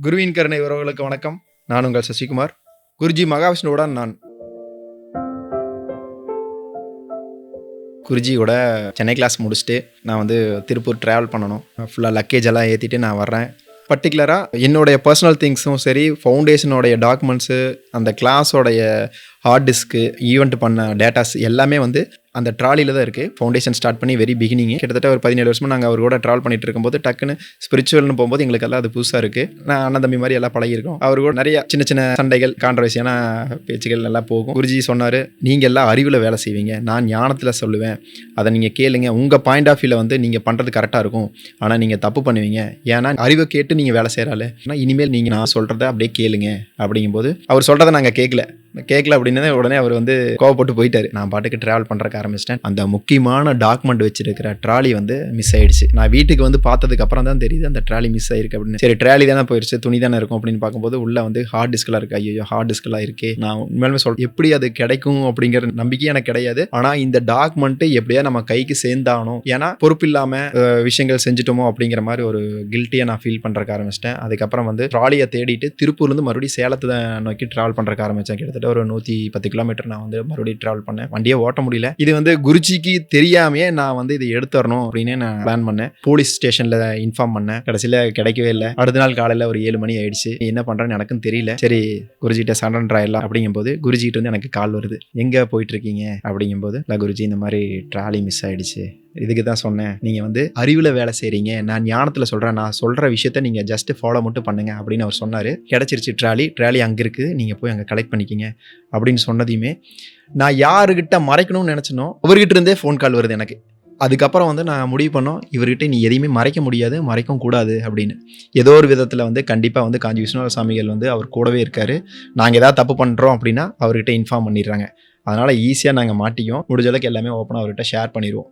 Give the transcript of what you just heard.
குருவின் கருணை உறவுகளுக்கு வணக்கம். நான் உங்கள் சசிகுமார். குருஜி மகாவிஷ்ணுவுடன் நான். குருஜியோட சென்னை கிளாஸ் முடிச்சுட்டு நான் வந்து திருப்பூர் ட்ராவல் பண்ணணும். ஃபுல்லாக லக்கேஜ் எல்லாம் ஏற்றிட்டு நான் வர்றேன். பர்டிகுலராக என்னுடைய பர்சனல் திங்ஸும் சரி, ஃபவுண்டேஷனோடைய டாக்குமெண்ட்ஸு, அந்த கிளாஸோடைய ஹார்ட் டிஸ்க்கு, ஈவெண்ட் பண்ண டேட்டாஸ் எல்லாமே வந்து அந்த ட்ராலியில் தான் இருக்குது. ஃபவுண்டேஷன் ஸ்டார்ட் பண்ணி வெரி பிகினிங் கிட்டத்தட்ட ஒரு 17 வருஷமாக நாங்கள் அவர் கூட ட்ராவல் பண்ணிட்டு இருக்கும்போது டக்குன்னு ஸ்பிரிச்சுவல்னு போகும்போது எங்களுக்கெல்லாம் அது புதுசாக இருக்குது. நான் அண்ணன் தம்பி மாதிரி எல்லாம் பழகிருக்கோம். அவர் கூட நிறைய சின்ன சின்ன சண்டைகள், கான்ட்ரவர்சியான பேச்சுகள் எல்லாம் போகும். குருஜி சொன்னார், நீங்கள் எல்லாம் அறிவில் வேலை செய்வீங்க, நான் ஞானத்தில் சொல்லுவேன், அதை நீங்கள் கேளுங்க, உங்கள் பாயிண்ட் ஆஃப் வியூவில் வந்து நீங்கள் பண்ணுறது கரெக்டாக இருக்கும், ஆனால் நீங்கள் தப்பு பண்ணுவீங்க, ஏன்னா அறிவை கேட்டு நீங்கள் வேலை செய்கிறாள், ஆனால் இனிமேல் நீங்கள் நான் சொல்கிறத அப்படியே கேளுங்க அப்படிங்கும்போது அவர் சொல்கிறத நாங்கள் கேட்கல அப்படின்னு உடனே அவர் வந்து கோவப்பட்டு போயிட்டாரு. நான் பாட்டுக்கு ட்ராவல் பண்ணுறக்கு ஆரம்பிச்சிட்டேன். அந்த முக்கியமான டாக்குமெண்ட் வச்சிருக்கிற ட்ராலி வந்து மிஸ் ஆயிடுச்சு. நான் வீட்டுக்கு வந்து பார்த்ததுக்கு அப்புறம் தான் தெரியுது அந்த ட்ராலி மிஸ் ஆயிருக்கு அப்படின்னு. சரி, ட்ராலி தானே போயிடுச்சு, துணி தானே இருக்கும் அப்படின்னு பார்க்கும்போது உள்ள வந்து ஹார்ட் டிஸ்கெல்லாம் இருக்கு. ஐயோ, ஹார்ட் டிஸ்கெல்லாம் இருக்கே. நான் உண்மையிலுமே எப்படி அது கிடைக்கும் அப்படிங்கிற நம்பிக்கை எனக்கு கிடையாது. ஆனால் இந்த டாக்குமெண்ட் எப்படியா நம்ம கைக்கு சேர்ந்தாகணும், ஏன்னா பொறுப்பு இல்லாம விஷயங்கள் செஞ்சுட்டோமோ அப்படிங்கிற மாதிரி ஒரு கில்ட்டியை நான் ஃபீல் பண்ணுறக்கு ஆரம்பிச்சிட்டேன். அதுக்கப்புறம் வந்து ட்ராலியை தேடிட்டு திருப்பூர்லேருந்து மறுபடியும் சேலத்தை நோக்கி ட்ராவல் பண்ணுறக்கு ஆரம்பித்தேன். கிட்டத்தட்ட ஒரு 110 கிலோமீட்டர் நான் வந்து மறுபடியும் ட்ராவல் பண்ணேன். வண்டியை ஓட்ட முடியல. இது வந்து குருஜிக்கு தெரியாமையே நான் வந்து இதை எடுத்துறணும் அப்படின்னு நான் பிளான் பண்ணேன். போலீஸ் ஸ்டேஷன்ல இன்ஃபார்ம் பண்ணேன். கடைசியில் கிடைக்கவே இல்லை. அடுத்த நாள் காலையில் ஒரு 7 மணி ஆயிடுச்சு. என்ன பண்றேன்னு எனக்கும் தெரியல. சரி, குருஜிட்ட சரண்டர் ஆயிடலாம் அப்படிங்கும்போது குருஜிட்டு வந்து எனக்கு கால் வருது. எங்க போயிட்டு இருக்கீங்க அப்படிங்கும்போது, இல்லை குருஜி, இந்த மாதிரி ட்ராலி மிஸ் ஆயிடுச்சு, இதுக்கு தான் சொன்னேன், நீங்கள் வந்து அறிவில் வேலை செய்கிறீங்க, நான் ஞானத்தில் சொல்கிறேன், நான் சொல்கிற விஷயத்த நீங்கள் ஜஸ்ட் ஃபாலோ மட்டும் பண்ணுங்க அப்படின்னு அவர் சொன்னார். கிடச்சிருச்சு ட்ராலி அங்கே இருக்குது, நீங்கள் போய் அங்கே கலெக்ட் பண்ணிக்கிங்க அப்படின்னு சொன்னதையுமே நான் யாருக்கிட்ட மறைக்கணும்னு நினச்சினோ அவர்கிட்ட இருந்தே ஃபோன் கால் வருது எனக்கு. அதுக்கப்புறம் வந்து நான் முடிவு பண்ணோம், இவர்கிட்ட நீ எதையுமே மறைக்க முடியாது, மறைக்கவும் கூடாது அப்படின்னு. ஏதோ ஒரு விதத்தில் வந்து கண்டிப்பாக வந்து காஞ்சி விஸ்வநாத சாமிகள் வந்து அவர் கூடவே இருக்கார். நாங்கள் ஏதாவது தப்பு பண்ணுறோம் அப்படின்னா அவர்கிட்ட இன்ஃபார்ம் பண்ணிடுறாங்க. அதனால் ஈஸியாக நாங்கள் மாட்டிக்கும். முடிஞ்ச அளவுக்கு எல்லாமே ஓப்பனாக அவர்கிட்ட ஷேர் பண்ணிடுவோம்.